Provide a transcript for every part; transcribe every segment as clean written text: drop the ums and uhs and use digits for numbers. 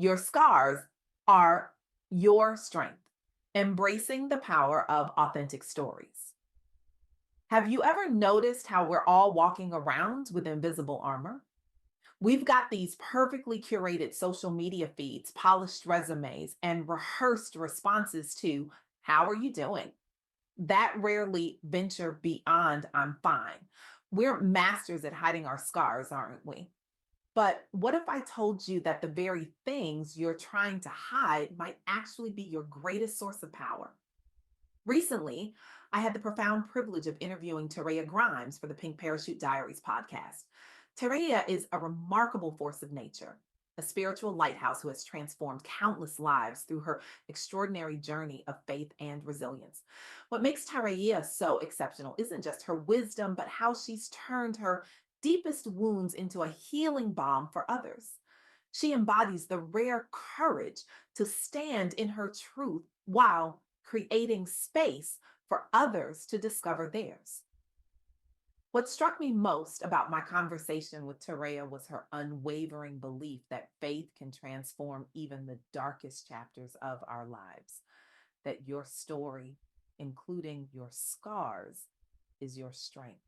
Your scars are your strength, embracing the power of authentic stories. Have you ever noticed how we're all walking around with invisible armor? We've got these perfectly curated social media feeds, polished resumes, and rehearsed responses to, "How are you doing?" That rarely venture beyond, "I'm fine." We're masters at hiding our scars, aren't we? But what if I told you that the very things you're trying to hide might actually be your greatest source of power? Recently, I had the profound privilege of interviewing Tyreia Grimes for the Pink Parachute Diaries podcast. Tyreia is a remarkable force of nature, a spiritual lighthouse who has transformed countless lives through her extraordinary journey of faith and resilience. What makes Tyreia so exceptional isn't just her wisdom, but how she's turned her deepest wounds into a healing balm for others. She embodies the rare courage to stand in her truth while creating space for others to discover theirs. What struck me most about my conversation with Terea was her unwavering belief that faith can transform even the darkest chapters of our lives, that your story, including your scars, is your strength,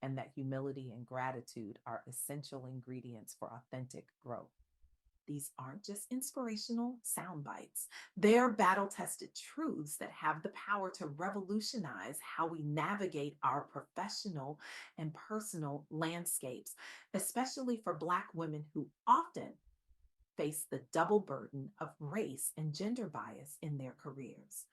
and that humility and gratitude are essential ingredients for authentic growth. These aren't just inspirational sound bites. They're battle tested truths that have the power to revolutionize how we navigate our professional and personal landscapes, especially for Black women who often face the double burden of race and gender bias in their careers.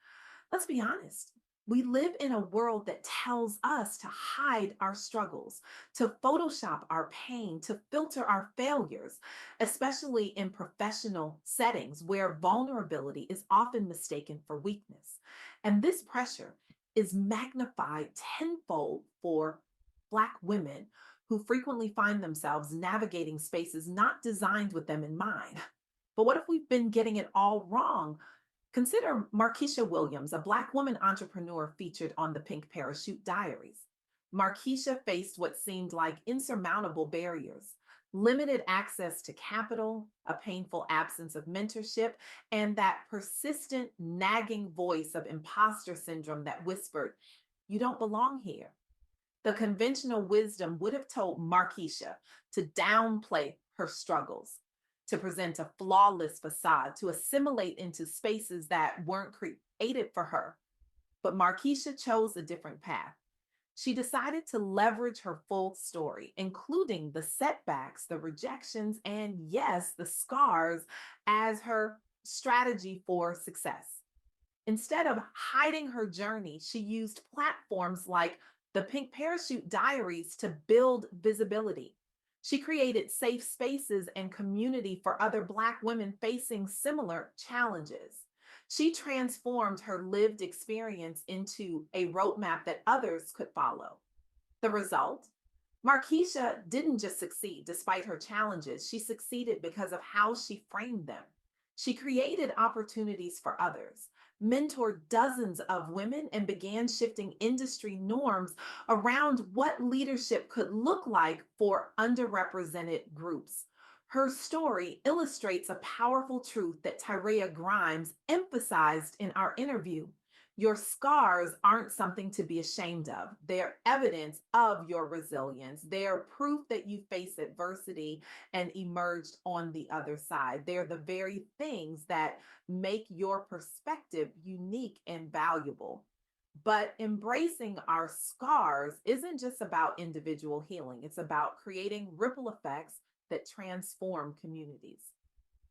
Let's be honest. We live in a world that tells us to hide our struggles, to Photoshop our pain, to filter our failures, especially in professional settings where vulnerability is often mistaken for weakness. And this pressure is magnified tenfold for Black women who frequently find themselves navigating spaces not designed with them in mind. But what if we've been getting it all wrong? Consider Markeisha Williams, a Black woman entrepreneur featured on the Pink Parachute Diaries. Markeisha faced what seemed like insurmountable barriers: limited access to capital, a painful absence of mentorship, and that persistent, nagging voice of imposter syndrome that whispered, "You don't belong here." The conventional wisdom would have told Markeisha to downplay her struggles, to present a flawless facade, to assimilate into spaces that weren't created for her. But Markeisha chose a different path. She decided to leverage her full story, including the setbacks, the rejections, and yes, the scars, as her strategy for success. Instead of hiding her journey, she used platforms like the Pink Parachute Diaries to build visibility. She created safe spaces and community for other Black women facing similar challenges. She transformed her lived experience into a roadmap that others could follow. The result? Markeisha didn't just succeed despite her challenges, she succeeded because of how she framed them. She created opportunities for others, mentored dozens of women, and began shifting industry norms around what leadership could look like for underrepresented groups. Her story illustrates a powerful truth that Tyrea Grimes emphasized in our interview. Your scars aren't something to be ashamed of. They're evidence of your resilience. They're proof that you face adversity and emerged on the other side. They're the very things that make your perspective unique and valuable. But embracing our scars isn't just about individual healing, it's about creating ripple effects that transform communities.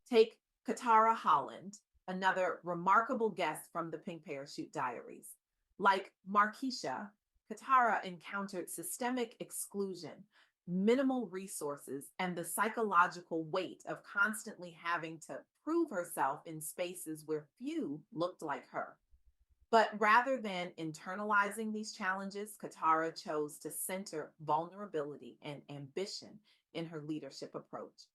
Take Katara Holland, another remarkable guest from the Pink Parachute Diaries. Like Markeisha, Katara encountered systemic exclusion, minimal resources, and the psychological weight of constantly having to prove herself in spaces where few looked like her. But rather than internalizing these challenges, Katara chose to center vulnerability and ambition in her leadership approach.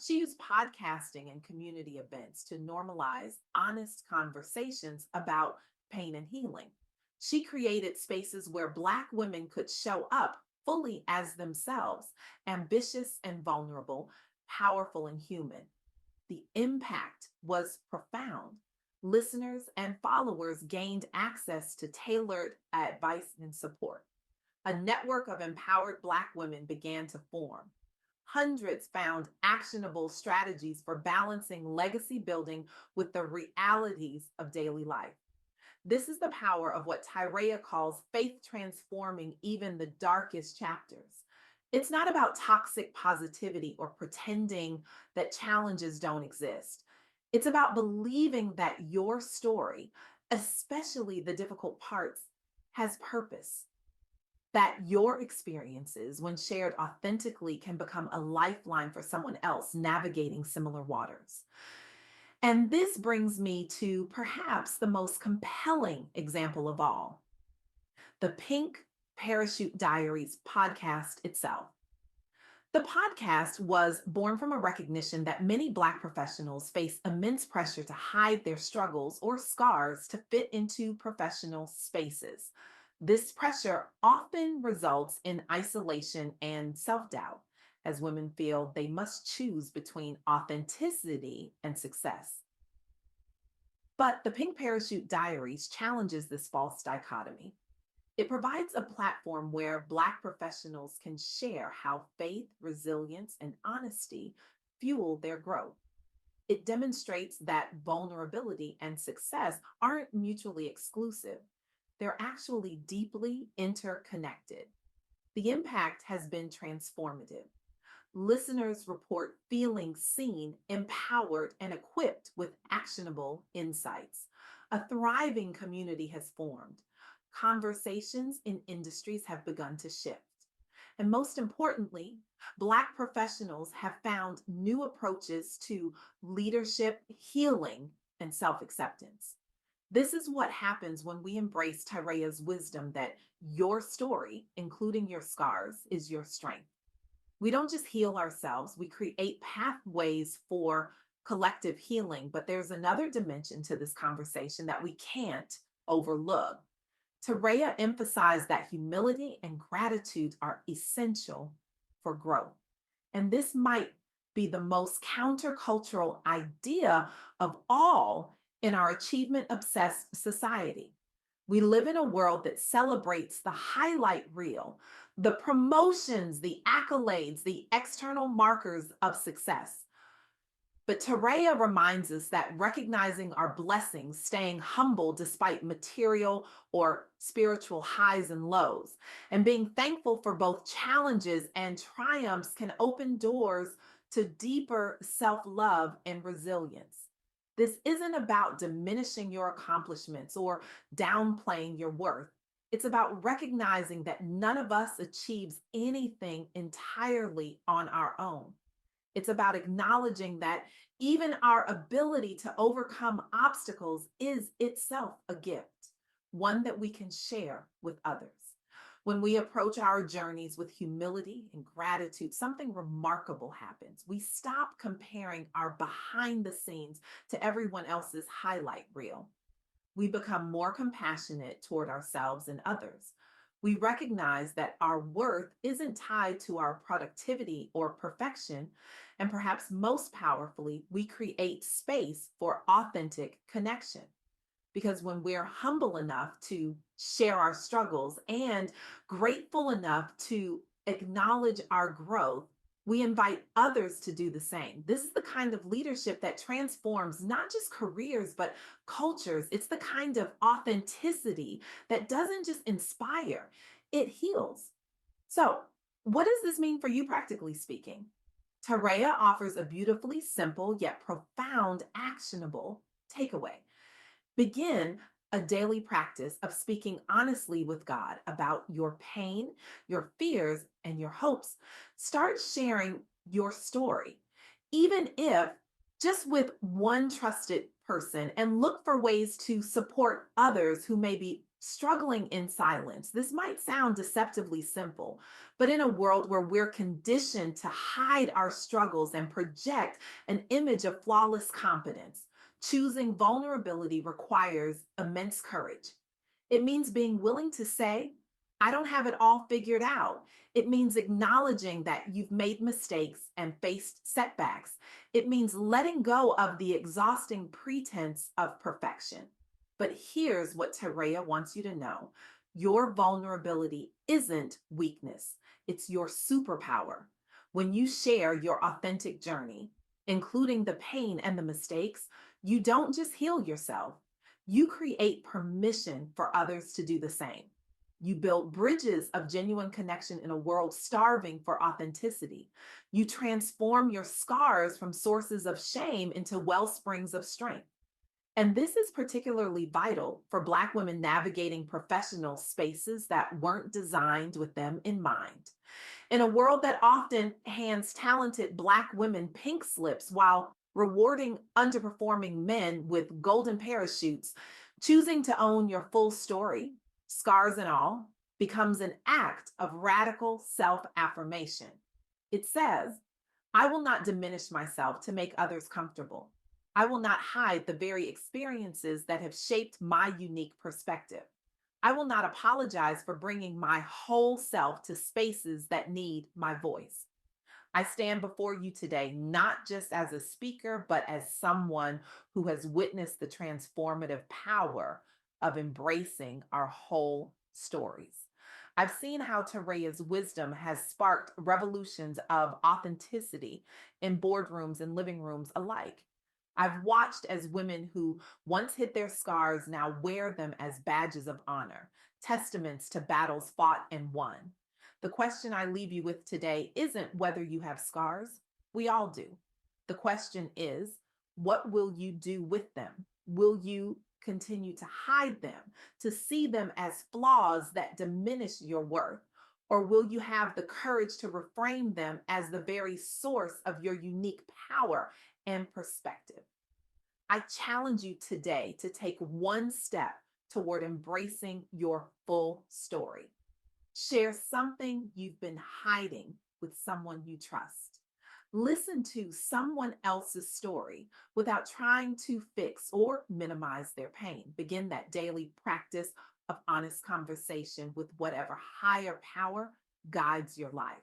She used podcasting and community events to normalize honest conversations about pain and healing. She created spaces where Black women could show up fully as themselves, ambitious and vulnerable, powerful and human. The impact was profound. Listeners and followers gained access to tailored advice and support. A network of empowered Black women began to form. Hundreds found actionable strategies for balancing legacy building with the realities of daily life. This is the power of what Tyreia calls faith transforming even the darkest chapters. It's not about toxic positivity or pretending that challenges don't exist. It's about believing that your story, especially the difficult parts, has purpose, that your experiences, when shared authentically, can become a lifeline for someone else navigating similar waters. And this brings me to perhaps the most compelling example of all, the Pink Parachute Diaries podcast itself. The podcast was born from a recognition that many Black professionals face immense pressure to hide their struggles or scars to fit into professional spaces. This pressure often results in isolation and self doubt, as women feel they must choose between authenticity and success. But the Pink Parachute Diaries challenges this false dichotomy. It provides a platform where Black professionals can share how faith, resilience, and honesty fuel their growth. It demonstrates that vulnerability and success aren't mutually exclusive, they're actually deeply interconnected. The impact has been transformative. Listeners report feeling seen, empowered, and equipped with actionable insights. A thriving community has formed. Conversations in industries have begun to shift. And most importantly, Black professionals have found new approaches to leadership, healing, and self acceptance. This is what happens when we embrace Tyrea's wisdom that your story, including your scars, is your strength. We don't just heal ourselves, we create pathways for collective healing. But there's another dimension to this conversation that we can't overlook. Terea emphasized that humility and gratitude are essential for growth. And this might be the most countercultural idea of all in our achievement obsessed society. We live in a world that celebrates the highlight reel, the promotions, the accolades, the external markers of success. But Terea reminds us that recognizing our blessings, staying humble despite material or spiritual highs and lows, and being thankful for both challenges and triumphs can open doors to deeper self love and resilience. This isn't about diminishing your accomplishments or downplaying your worth. It's about recognizing that none of us achieves anything entirely on our own. It's about acknowledging that even our ability to overcome obstacles is itself a gift, one that we can share with others. When we approach our journeys with humility and gratitude, something remarkable happens. We stop comparing our behind the scenes to everyone else's highlight reel. We become more compassionate toward ourselves and others. We recognize that our worth isn't tied to our productivity or perfection. And perhaps most powerfully, we create space for authentic connection. Because when we're humble enough to share our struggles and grateful enough to acknowledge our growth, we invite others to do the same. This is the kind of leadership that transforms not just careers, but cultures. It's the kind of authenticity that doesn't just inspire, it heals. So, what does this mean for you, practically speaking? Tareya offers a beautifully simple yet profound, actionable takeaway. Begin a daily practice of speaking honestly with God about your pain, your fears, and your hopes. Start sharing your story, even if just with one trusted person, and look for ways to support others who may be struggling in silence. This might sound deceptively simple, but in a world where we're conditioned to hide our struggles and project an image of flawless competence, choosing vulnerability requires immense courage. It means being willing to say, I don't have it all figured out. It means acknowledging that you've made mistakes and faced setbacks. It means letting go of the exhausting pretense of perfection. But here's what Tyreia wants you to know: your vulnerability isn't weakness, it's your superpower. When you share your authentic journey, including the pain and the mistakes, you don't just heal yourself, you create permission for others to do the same. You build bridges of genuine connection in a world starving for authenticity. You transform your scars from sources of shame into well springs of strength. And this is particularly vital for Black women navigating professional spaces that weren't designed with them in mind. In a world that often hands talented Black women pink slips while rewarding underperforming men with golden parachutes, choosing to own your full story, scars and all, becomes an act of radical self affirmation. It says, I will not diminish myself to make others comfortable. I will not hide the very experiences that have shaped my unique perspective. I will not apologize for bringing my whole self to spaces that need my voice. I stand before you today not just as a speaker, but as someone who has witnessed the transformative power of embracing our whole stories. I've seen how Tareya's wisdom has sparked revolutions of authenticity in boardrooms and living rooms alike. I've watched as women who once hid their scars now wear them as badges of honor, testaments to battles fought and won. The question I leave you with today isn't whether you have scars. We all do. The question is, what will you do with them? Will you continue to hide them, to see them as flaws that diminish your worth? Or will you have the courage to reframe them as the very source of your unique power and perspective? I challenge you today to take one step toward embracing your full story. Share something you've been hiding with someone you trust. Listen to someone else's story without trying to fix or minimize their pain. Begin that daily practice of honest conversation with whatever higher power guides your life.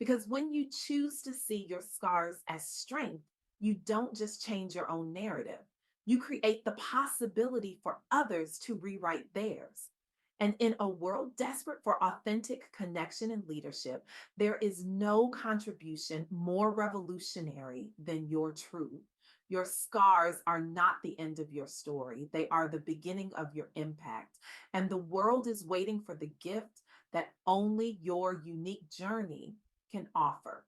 Because when you choose to see your scars as strength, you don't just change your own narrative, you create the possibility for others to rewrite theirs. And in a world desperate for authentic connection and leadership, there is no contribution more revolutionary than your truth. Your scars are not the end of your story, they are the beginning of your impact. And the world is waiting for the gift that only your unique journey can offer.